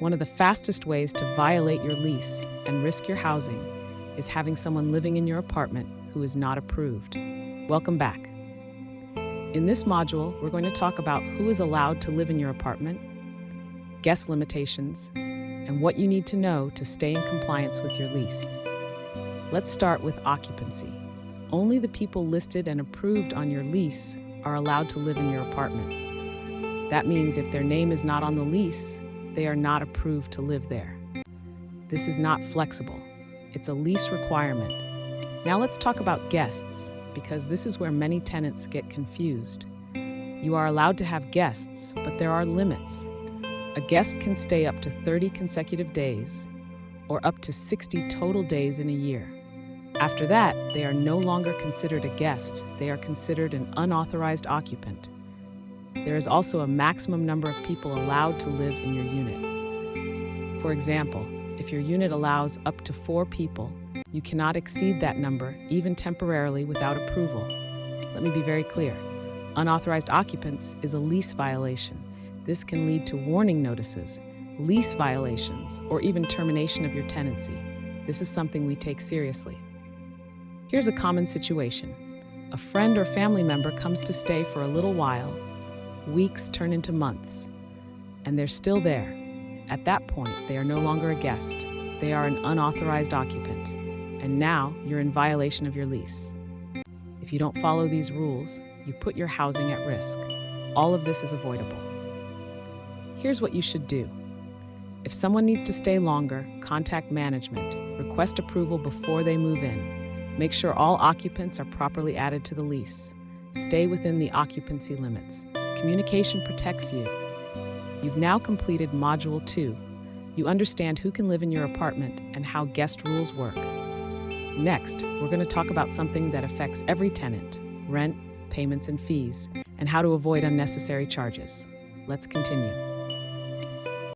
One of the fastest ways to violate your lease and risk your housing is having someone living in your apartment who is not approved. Welcome back. In this module, we're going to talk about who is allowed to live in your apartment, guest limitations, and what you need to know to stay in compliance with your lease. Let's start with occupancy. Only the people listed and approved on your lease are allowed to live in your apartment. That means if their name is not on the lease, they are not approved to live there. This is not flexible. It's a lease requirement. Now let's talk about guests, because this is where many tenants get confused. You are allowed to have guests, but there are limits. A guest can stay up to 30 consecutive days, or up to 60 total days in a year. After that, they are no longer considered a guest. They are considered an unauthorized occupant. There is also a maximum number of people allowed to live in your unit. For example, if your unit allows up to 4 people, you cannot exceed that number, even temporarily, without approval. Let me be very clear. Unauthorized occupants is a lease violation. This can lead to warning notices, lease violations, or even termination of your tenancy. This is something we take seriously. Here's a common situation. A friend or family member comes to stay for a little while. Weeks turn into months, and they're still there. At that point, they are no longer a guest. They are an unauthorized occupant, and now you're in violation of your lease. If you don't follow these rules, you put your housing at risk. All of this is avoidable. Here's what you should do. If someone needs to stay longer, contact management. Request approval before they move in. Make sure all occupants are properly added to the lease. Stay within the occupancy limits. Communication protects you. You've now completed Module 2. You understand who can live in your apartment and how guest rules work. Next, we're going to talk about something that affects every tenant: rent, payments, and fees, and how to avoid unnecessary charges. Let's continue.